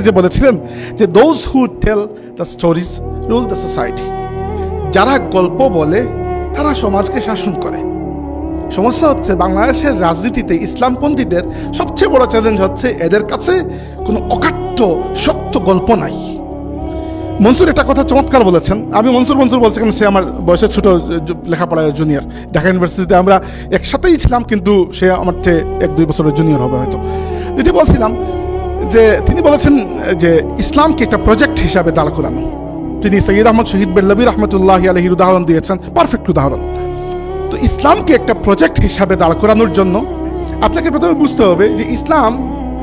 যে বলেছিলেন যে those who tell the stories rule the society, যারা গল্প বলে তারা সমাজকে শাসন করে। সমস্যা হচ্ছে বাংলাদেশের রাজনীতিতে ইসলামপন্থীদের সবচেয়ে বড় চ্যালেঞ্জ হচ্ছে এদের কাছে কোনো অকাট্য শক্ত গল্প নাই। মনসুর একটা কথা চমৎকার বলেছেন। আমি মনসুর বলছি কারণ সে আমার বয়সে ছোট, লেখাপড়ায় জুনিয়র। ঢাকা ইউনিভার্সিটিতে আমরা একসাথেই ছিলাম, কিন্তু সে আমার চেয়ে 1-2 বছরের জুনিয়র হবে হয়তো। যেটি বলছিলাম যে তিনি বলেছেন যে ইসলামকে একটা প্রজেক্ট হিসাবে দাঁড় করানো। তিনি সৈয়দ আহমদ শহীদ বেল্লভী রহমতুল্লাহ আলাইহির উদাহরণ দিয়েছেন, পারফেক্ট উদাহরণ। তো ইসলামকে একটা প্রজেক্ট হিসাবে দাঁড় করানোর জন্য আপনাকে প্রথমে বুঝতে হবে যে ইসলাম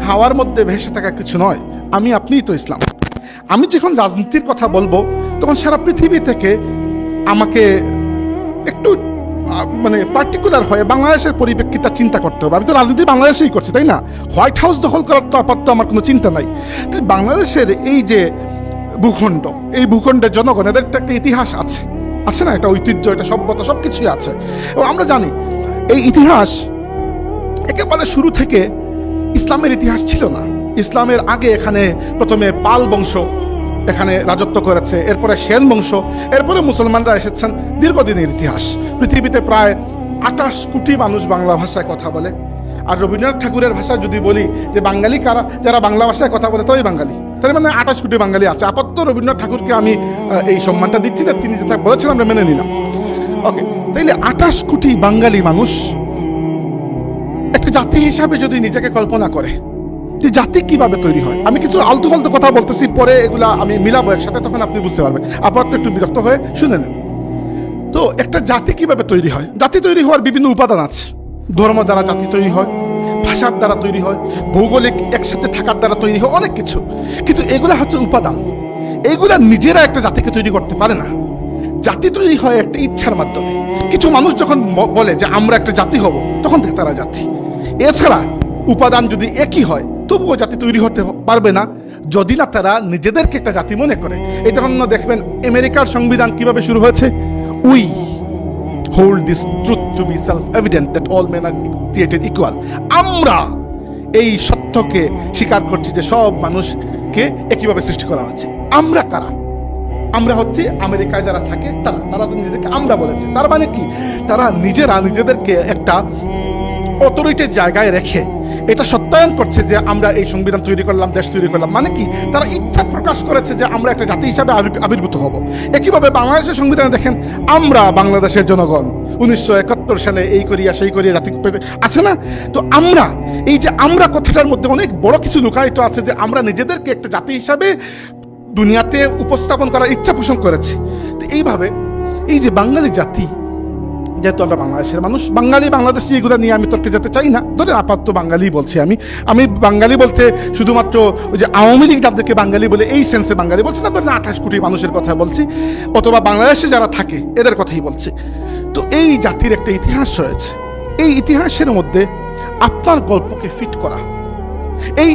হাওয়ার মধ্যে ভেসে থাকা কিছু নয়, আমি আপনিই তো ইসলাম। আমি যখন রাজনীতির কথা বলবো তখন সারা পৃথিবী থেকে আমাকে একটু পার্টিকুলার হয়ে বাংলাদেশের পরিপ্রেক্ষিতটা চিন্তা করতে হবে। আমি তো রাজনীতি বাংলাদেশেই করছি, তাই না? হোয়াইট হাউস দখল করার তো আপাতত আমার কোনো চিন্তা নাই। তাই বাংলাদেশের এই যে ভূখণ্ড, এই ভূখণ্ডের জনগণ, এদের একটা ইতিহাস আছে না, একটা ঐতিহ্য, একটা সভ্যতা, সব কিছুই আছে। এবং আমরা জানি এই ইতিহাস একেবারে শুরু থেকে ইসলামের ইতিহাস ছিল না। ইসলামের আগে এখানে প্রথমে পাল বংশ এখানে রাজত্ব করেছে, এরপরে সেন বংশ, এরপরে মুসলমানরা এসেছেন। দীর্ঘদিনের ইতিহাস। পৃথিবীতে প্রায় 28 কোটি মানুষ বাংলা ভাষায় কথা বলে। আর রবীন্দ্রনাথ ঠাকুরের ভাষায় যদি বলি যে বাঙালি কারা, যারা বাংলা ভাষায় কথা বলে তারাই বাঙালি, তার মানে 28 কোটি বাঙালি আছে। আপাতত রবীন্দ্রনাথ ঠাকুরকে আমি এই সম্মানটা দিচ্ছি যে তিনি যেটা বলেছেন আমরা মেনে নিলাম। ওকে, তাইলে 28 কোটি বাঙালি মানুষ একটা জাতি হিসাবে যদি নিজেকে কল্পনা করে, যে জাতি কিভাবে তৈরি হয়, আমি কিছু আলতু ফালতু কথা বলতেছি, পরে এগুলা আমি মিলাবো একসাথে, তখন আপনি বুঝতে পারবেন। আপাতত একটু বিরক্ত হয়ে শুনে নেন। তো একটা জাতি কিভাবে তৈরি হয়? জাতি তৈরি হওয়ার বিভিন্ন উপাদান আছে। ধর্ম দ্বারা জাতি তৈরি হয়, ভাষার দ্বারা তৈরি হয়, ভৌগোলিক একসাথে থাকার দ্বারা তৈরি হয়, অনেক কিছু। কিন্তু এগুলা হচ্ছে উপাদান। এগুলা নিজেরা একটা জাতিকে তৈরি করতে পারে না। জাতি তৈরি হয় একটা ইচ্ছার মাধ্যমে। কিছু মানুষ যখন বলে যে আমরা একটা জাতি হব, তখন থেকে তারা জাতি। এছাড়া উপাদান যদি একই হয় তবুও জাতি তৈরি হতে পারবে না, যদি না তারা নিজেদেরকে একটা জাতি মনে করে। এই তখন দেখবেন আমেরিকার সংবিধান কিভাবে শুরু হয়েছে, we hold this truth two B self evident that all men R created equal. আমরা এই সত্যকে স্বীকার করছি যে সব মানুষকে একইভাবে সৃষ্টি করা হয়েছে। আমরা কারা? আমরা হচ্ছে আমেরিকায় যারা থাকে তারা তো নিজেদেরকে আমরা বলেছে। তার মানে কি? তারা নিজেদেরকে একটা অথরিটির জায়গায় রেখে এটা সত্যায়ন করছে যে আমরা এই সংবিধান তৈরি করলাম, দেশ তৈরি করলাম। মানে কি? তারা ইচ্ছা প্রকাশ করেছে যে আমরা একটা জাতি হিসাবে আবির্ভূত হব। একইভাবে বাংলাদেশের সংবিধানে দেখেন, আমরা বাংলাদেশের জনগণ 1971 সালে এই করিয়া সেই করিয়া জাতি আছে না? তো আমরা, এই যে আমরা কথাটার মধ্যে অনেক বড় কিছু লুকায়িত আছে, যে আমরা নিজেদেরকে একটা জাতি হিসাবে দুনিয়াতে উপস্থাপন করার ইচ্ছা পোষণ করেছি। তো এইভাবে এই যে বাঙালি জাতি, যেহেতু আমরা বাংলাদেশের মানুষ, বাংলাদেশি এগুলো নিয়ে আমি তর্কে যেতে চাই না। ধরেন আপাতত বাঙালি বলছি আমি বাঙালি বলতে শুধুমাত্র ওই যে আওয়ামী লীগ যাদেরকে বাঙালি বলে এই সেন্সে বাঙালি বলছি না। ধরেন 28 কোটি মানুষের কথা বলছি, অথবা বাংলাদেশে যারা থাকে এদের কথাই বলছি। তো এই জাতির একটা ইতিহাস রয়েছে। এই ইতিহাসের মধ্যে আপনার গল্পকে ফিট করা, এই